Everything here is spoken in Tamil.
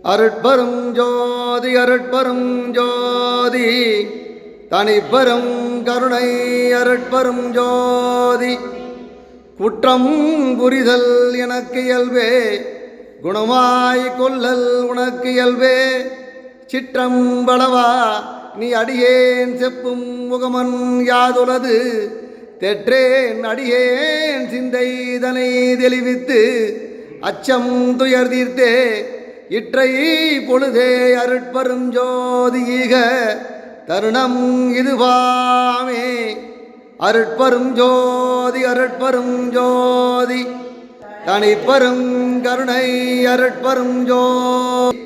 அருட்பெரும் ஜோதி அருட்பெரும் ஜோதி தனிப்பெரும் கருணை அருட்பெரும் ஜோதி. குற்றம் புரிதல் எனக்கு இயல்பே, குணமாய் கொல்லல் உனக்கு இயல்பே. சிற்றம்பளவா நீ அடியேன் செப்பும் முகமன் யாதுலது, தெற்றேன் அடியேன் சிந்தை இதனை தெளிவித்து அச்சம் துயர் தீர்த்தே இற்றை பொழுதே அருட்பெரும் ஜோதியீக தருணம் இதுவாமே. அருட்பெரும் ஜோதி அருட்பெரும் ஜோதி தனிப்பெரும் கருணை அருட்பெரும் ஜோதி.